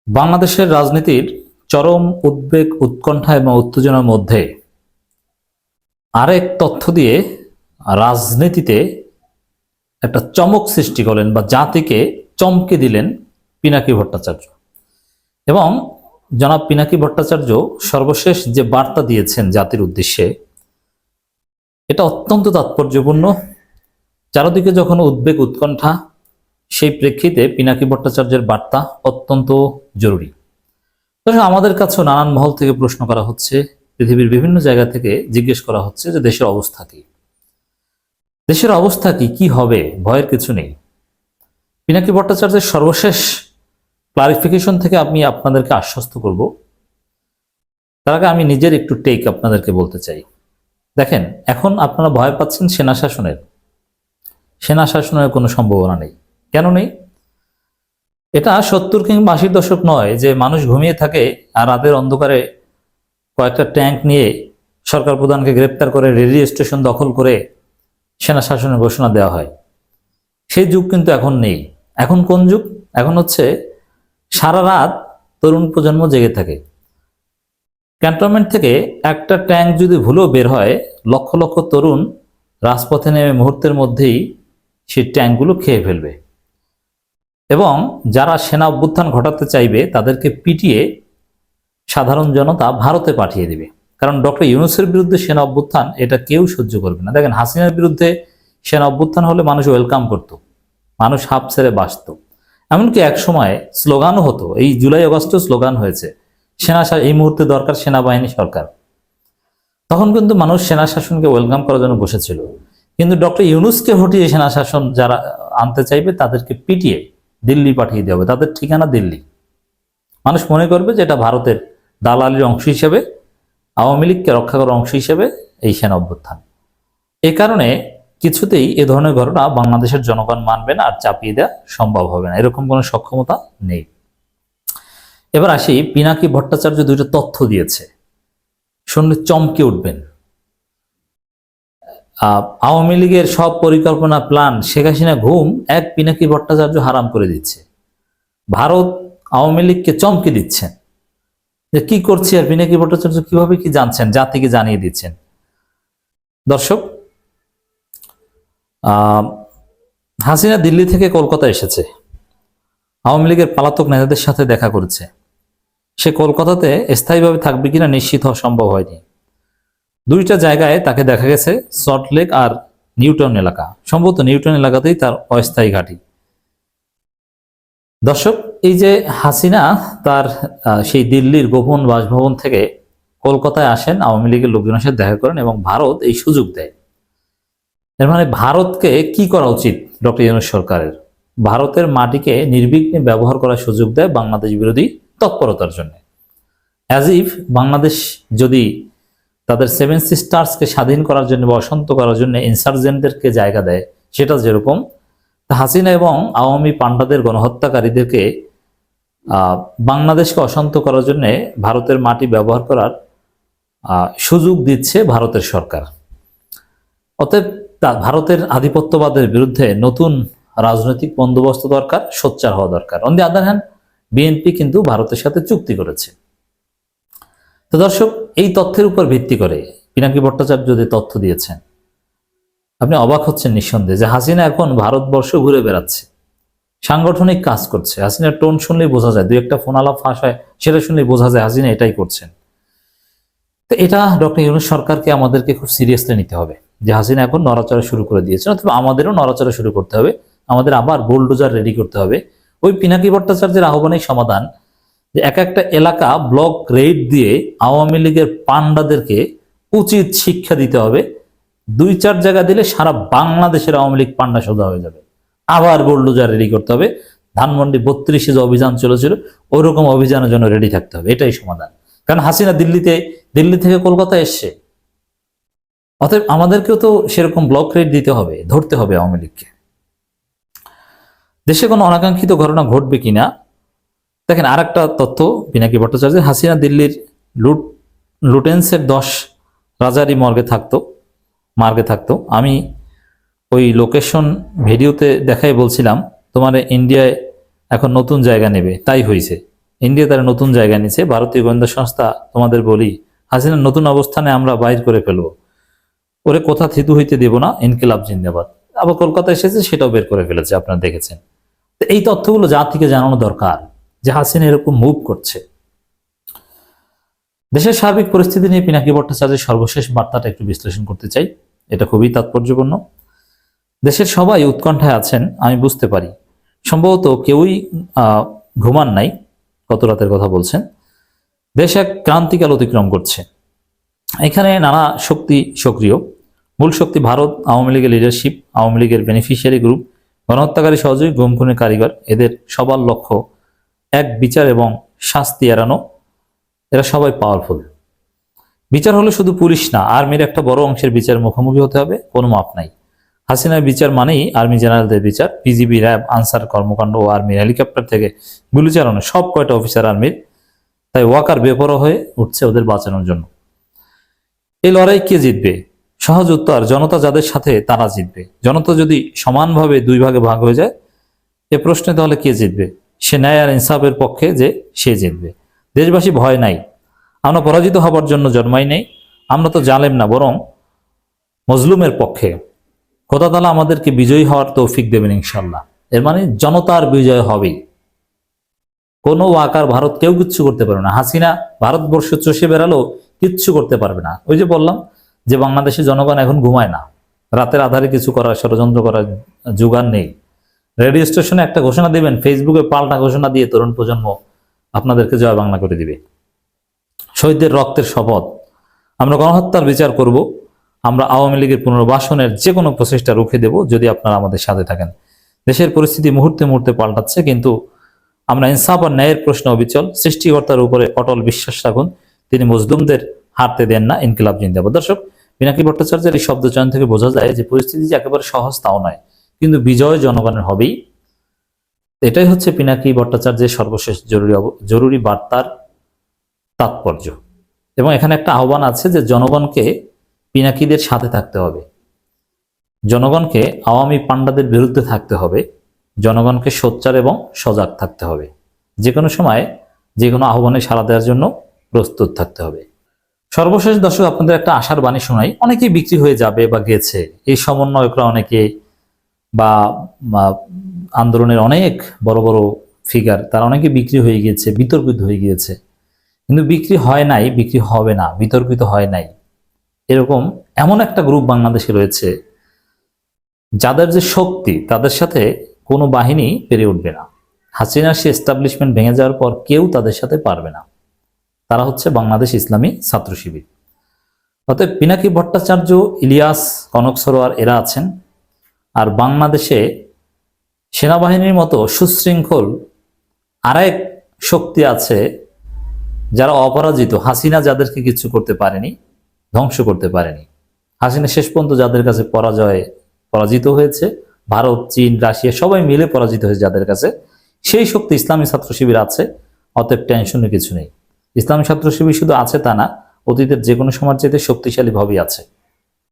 বাংলাদেশের রাজনীতির চরম উদ্বেগ, উৎকণ্ঠা এবং উত্তেজনার মধ্যে আরেক তথ্য দিয়ে রাজনীতিতে একটা চমক সৃষ্টি করলেন বা জাতিকে চমকে দিলেন পিনাকি ভট্টাচার্য। এবং জনাব পিনাকি ভট্টাচার্য সর্বশেষ যে বার্তা দিয়েছেন জাতির উদ্দেশ্যে, এটা অত্যন্ত তাৎপর্যপূর্ণ। চারদিকে যখন উদ্বেগ, উৎকণ্ঠা, সেই প্রেক্ষিতে পিনাকি ভট্টাচার্যের বার্তা অত্যন্ত জরুরি। আমাদের কাছেও নানান মহল থেকে প্রশ্ন করা হচ্ছে, পৃথিবীর বিভিন্ন জায়গা থেকে জিজ্ঞেস করা হচ্ছে যে দেশের অবস্থা কি, দেশের অবস্থা কি, কি হবে, ভয়ের কিছু নেই। পিনাকি ভট্টাচার্যের সর্বশেষ ক্লারিফিকেশন থেকে আমি আপনাদেরকে আশ্বস্ত করব। তার আগে আমি নিজের একটু টেক আপনাদেরকে বলতে চাই। দেখেন, এখন আপনারা ভয় পাচ্ছেন সেনা শাসনের। সেনা শাসনের কোনো সম্ভাবনা নেই। কেন নেই? এটা 70 কিংবা 80 দশক নয় যে মানুষ ঘুমিয়ে থাকে আর রাতের অন্ধকারে কয়েকটা ট্যাঙ্ক নিয়ে সরকার প্রধানকে গ্রেপ্তার করে রেডিও স্টেশন দখল করে সেনা শাসনের ঘোষণা দেওয়া হয়। সেই যুগ কিন্তু এখন নেই। এখন কোন যুগ? এখন হচ্ছে সারা রাত তরুণ প্রজন্ম জেগে থাকে। ক্যান্টনমেন্ট থেকে একটা ট্যাঙ্ক যদি ভুলেও বের হয়, লক্ষ লক্ষ তরুণ রাজপথে নেমে মুহূর্তের মধ্যেই সেই ট্যাঙ্কগুলো খেয়ে ফেলবে। এবং যারা সেনা অভ্যুত্থান ঘটাতে চাইবে তাদেরকে পিটিয়ে সাধারণ জনতা ভারতে পাঠিয়ে দিবে। কারণ ডক্টর ইউনূসের বিরুদ্ধে সেনা অভ্যুত্থান এটা কেউ সহ্য করবে না। দেখেন, হাসিনার বিরুদ্ধে সেনা অভ্যুত্থান হলে মানুষ ওয়েলকাম করত, মানুষ হাফ ছেড়ে বাঁচত। এমনকি এক সময় স্লোগানও হতো, এই জুলাই আগস্টে স্লোগান হয়েছে, এই মুহূর্তে দরকার সেনাবাহিনী সরকার। তখন কিন্তু মানুষ সেনা শাসনকে ওয়েলকাম করার জন্য বসেছিল। কিন্তু ডক্টর ইউনূসকে হটিয়ে সেনা শাসন যারা আনতে চাইবে তাদেরকে পিটিয়ে দিল্লি পাঠিয়ে দেওয়া হবে। তাদের ঠিকানা দিল্লি। মানুষ মনে করবে যে এটা ভারতের দালালির অংশ হিসেবে, আওয়ামী লীগকে রক্ষা করার অংশ হিসেবে এই সেনা অভ্যুত্থান। এ কারণে কিছুতেই এ ধরনের ঘটনা বাংলাদেশের জনগণ মানবে না, আর চাপিয়ে দেওয়া সম্ভব হবে না, এরকম কোনো সক্ষমতা নেই। এবার আসি, পিনাকি ভট্টাচার্য দুইটা তথ্য দিয়েছে, শুনলে চমকে উঠবেন। আওয়ামী লীগের সব পরিকল্পনা, প্ল্যান, শেখ হাসিনা ঘুম এক পিনাকি ভট্টাচার্য হারাম করে দিচ্ছে। ভারত আওয়ামী লীগকে চমকে দিচ্ছেন যে কি করছে, আর পিনাকি ভট্টাচার্য কিভাবে কি জানছেন, জাতিকে জানিয়ে দিচ্ছেন। দর্শক, হাসিনা দিল্লি থেকে কলকাতা এসেছে, আওয়ামী লীগের পলাতক নেতাদের সাথে দেখা করেছে। সে কলকাতাতে স্থায়ীভাবে থাকবে কিনা নিশ্চিত হওয়া সম্ভব হয়নি। দুইটা জায়গায় তাকে দেখা গেছে, সল্টলেক আর নিউটাউন এলাকা। সম্ভবত নিউটাউন এলাকাতেই তার অস্থায়ী ঘাঁটি। দর্শক, এই যে হাসিনা তার সেই দিল্লির গোপন বাসভবন থেকে কলকাতায় আসেন, আওয়ামী লীগের লোকজনের সাথে দেখা করেন এবং ভারত এই সুযোগ দেয়। এর মানে ভারতকে কি করা উচিত ডক্টর ইউনূস সরকারের? ভারতের মাটিকে নির্বিঘ্নে ব্যবহার করার সুযোগ দেয় বাংলাদেশ বিরোধী তৎপরতার জন্য। অ্যাজ ইফ বাংলাদেশ যদি তাদের 7 সিস্টার্সকে স্বাধীন করার জন্য বা অশান্ত করার জন্য ইনসার্জেন্টদেরকে জায়গা দেয়, সেটা যেরকম হাসিনা এবং আওয়ামী পান্ডাদের গণহত্যাকারীদেরকে বাংলাদেশকে অশান্ত করার জন্য ভারতের মাটি ব্যবহার করার সুযোগ দিচ্ছে ভারতের সরকার। অতএব ভারতের আধিপত্যবাদের বিরুদ্ধে নতুন রাজনৈতিক বন্দোবস্ত দরকার, সোচ্চার হওয়া দরকার। On the other hand, BNP কিন্তু ভারতের সাথে চুক্তি করেছে। তো দর্শক, এই তথ্যের উপর ভিত্তি করে পিনাকি ভট্টাচার্য যে তথ্য দিয়েছেন, আপনি অবাক হচ্ছেন নিঃসন্দেহে যে হাসিনা এখন ভারতবর্ষ ঘুরে বেড়াচ্ছে, সাংগঠনিক কাজ করছে। হাসিনার টোন শুনলেই বোঝা যায়, দুই একটা ফোন আলাপ ফাঁস হয়, সেটা শুনলেই বোঝা যায় হাসিনা এটাই করছেন। তো এটা ডক্টর ইউনূস সরকারকে আমাদেরকে খুব সিরিয়াসলি নিতে হবে যে হাসিনা এখন নড়াচড়া শুরু করে দিয়েছে, অথবা আমাদেরও নড়াচড়া শুরু করতে হবে। আমাদের আবার বুলডোজার রেডি করতে হবে। ওই পিনাকি ভট্টাচার্যের আহ্বানের সমাধান যে এক একটা এলাকা ব্লক রেড দিয়ে আওয়ামী লীগের পান্ডাদেরকে উচিত শিক্ষা দিতে হবে। 2-4 জায়গা দিলে সারা বাংলাদেশের আওয়ামী লীগ পান্ডা সোজা হয়ে যাবে। আবার বুলডোজার রেডি করতে হবে। ধানমন্ডি 32-এ যে অভিযান চলেছিল, ওইরকম অভিযানের জন্য রেডি থাকতে হবে। এটাই সমাধান। কারণ হাসিনা দিল্লি থেকে কলকাতা এসছে। অতএব আমাদেরকেও তো সেরকম ব্লক রেড দিতে হবে, ধরতে হবে আওয়ামী লীগকে। দেশে কোনো অনাকাঙ্ক্ষিত ঘটনা ঘটবে কিনা দেখেন। আর একটা তথ্য পিনাকি ভট্টাচার্য, হাসিনা দিল্লির লুটেন্সের 10 রাজারি মার্গে থাকতো। আমি ওই লোকেশন ভিডিওতে দেখাই বলছিলাম, তোমার ইন্ডিয়ায় এখন নতুন জায়গা নেবে, তাই হয়েছে। ইন্ডিয়া তারা নতুন জায়গা নিচ্ছে। ভারতীয় গোয়েন্দা সংস্থা তোমাদের বলি, হাসিনার নতুন অবস্থানে আমরা বাইর করে ফেলবো, ওরে কোথা থিতু হইতে দেব না, ইনকিলাব জিন্দাবাদ। আবার কলকাতা এসেছে, সেটাও বের করে ফেলেছে, আপনারা দেখেছেন। তো এই তথ্যগুলো জাতিকে জানানো দরকার যে হাসিনা এরকম মুভ করছে। দেশের সার্বিক পরিস্থিতি নিয়ে পিনাকি ভট্টাচার্যের সর্বশেষ বার্তাটা একটু বিশ্লেষণ করতে চাই, এটা খুবই তাৎপর্যপূর্ণ। দেশের সবাই উৎকণ্ঠায় আছেন, আমি বুঝতে পারি। সম্ভবত কেউই ঘুমান নাই, গত রাতের কথা বলছেন। দেশ এক ক্রান্তিকাল অতিক্রম করছে, এখানে নানা শক্তি সক্রিয়। মূল শক্তি ভারত, আওয়ামী লীগের লিডারশিপ, আওয়ামী লীগের বেনিফিশিয়ারি গ্রুপ, গণহত্যাকারী সহযোগী, গুম খুনের কারিগর, এদের সবার লক্ষ্য এক, বিচার এবং শাস্তি এড়ানো। এরা সবাই পাওয়ারফুল। বিচার হলো শুধু পুলিশ না, আর্মির একটা বড় অংশের বিচার মুখোমুখি হতে হবে, কোনো মাপ নাই। হাসিনার বিচার মানেই আর্মি জেনারেলদের বিচার। পিজিবি, র্যাব, আনসার কর্মকাণ্ড ও আর্মির হেলিকপ্টার থেকে গুলি চালানো, সব কয়টা অফিসার আর্মির। তাই ওয়াকার বেপরোয়া হয়ে উঠছে ওদের বাঁচানোর জন্য। এই লড়াই কে জিতবে? সহজ উত্তর, জনতা যাদের সাথে তারা জিতবে। জনতা যদি সমানভাবে দুই ভাগে ভাগ হয়ে যায়, এ প্রশ্নে তাহলে কে জিতবে? সে ন্যায় আর ইনসাফের পক্ষে যে সে জিতবে। দেশবাসী ভয় নাই, আমরা পরাজিত হবার জন্য জন্মাই নেই। আমরা তো জালেম না, বরং মজলুমের পক্ষে। খোদা তাআলা আমাদেরকে বিজয়ী হওয়ার তৌফিক দেবেন ইনশাল্লাহ। এর মানে জনতার বিজয় হবেই। কোনো ওয়াকার ভারত কেউ কিচ্ছু করতে পারবে না। হাসিনা ভারতবর্ষ চষে বেড়ালো, কিচ্ছু করতে পারবে না। ওই যে বললাম যে বাংলাদেশের জনগণ এখন ঘুমায় না, রাতের আধারে কিছু করার, ষড়যন্ত্র করার জোগাড় নেই। রেডিও স্টেশনে একটা ঘোষণা দিবেন, ফেসবুকে পাল্টা ঘোষণা দিয়ে তরুণ প্রজন্ম আপনাদেরকে জয় বাংলা করে দিবে। শহীদদের রক্তের শপথ, আমরা গণহত্যার বিচার করব, আমরা আওয়ামী লীগের পুনর্বাসনের যে কোনো প্রচেষ্টা রুখে দেব যদি আপনারা আমাদের সাথে থাকেন। দেশের পরিস্থিতি মুহূর্তে মুহূর্তে পাল্টাচ্ছে, কিন্তু আমরা ইনসাফ আর ন্যায়ের প্রশ্ন অবিচল। সৃষ্টিকর্তার উপরে অটল বিশ্বাস রাখুন, তিনি মজলুমদের হারতে দেন না, ইনকিলাব জিন্দাবাদ। দর্শক, পিনাকি ভট্টাচার্যের এই শব্দ চয়ন থেকে বোঝা যায় যে পরিস্থিতি যে একেবারে সহজ তাও নয়, কিন্তু বিজয় জনগণের হবেই। এটাই হচ্ছে পিনাকি ভট্টাচার্যের সর্বশেষ জরুরি বার্তার তাৎপর্য। এবং এখানে একটা আহ্বান আছে যে জনগণকে পিনাকিদের সাথে থাকতে হবে, জনগণকে আওয়ামী পান্ডাদের বিরুদ্ধে থাকতে হবে, জনগণকে সোচ্চার এবং সজাগ থাকতে হবে, যে কোনো সময় যে কোনো আহ্বানে সাড়া দেওয়ার জন্য প্রস্তুত থাকতে হবে। সর্বশেষ দর্শক, আপনাদের একটা আশার বাণী শোনাই। অনেকেই বিক্রি হয়ে যাবে বা গেছে, এই সমন্বয়করা অনেকে বা আন্দোলনের অনেক বড় বড় ফিগার, তারা অনেকে বিক্রি হয়ে গিয়েছে, বিতর্কিত হয়ে গিয়েছে। কিন্তু বিক্রি হয় নাই, বিক্রি হবে না, বিতর্কিত হয় নাই। এরকম এমন একটা গ্রুপ বাংলাদেশে রয়েছে যাদের যে শক্তি, তাদের সাথে কোনো বাহিনী পেরে উঠবে না। হাসিনার সে এস্টাবলিশমেন্ট ভেঙে যাওয়ার পর কেউ তাদের সাথে পারবে না। তারা হচ্ছে বাংলাদেশ ইসলামী ছাত্র শিবির। অতএব পিনাকি ভট্টাচার্য, ইলিয়াস, কনক সরোয়ার এরা আছেন। আর বাংলাদেশে সেনাবাহিনীর মতো সুশৃঙ্খল আরেক শক্তি আছে যারা অপরাজিত। হাসিনা যাদেরকে কিছু করতে পারেনি, ধ্বংস করতে পারেনি। হাসিনা শেষ পর্যন্ত যাদের কাছে পরাজিত হয়েছে, ভারত, চীন, রাশিয়া সবাই মিলে পরাজিত হয়েছে যাদের কাছে, সেই শক্তি ইসলামী ছাত্র শিবির আছে। অতএব টেনশনের কিছু নেই। ইসলামী ছাত্র শিবির শুধু আছে তা না, অতীতের যে কোনো সময়ের চাইতে শক্তিশালী ভাবেই আছে।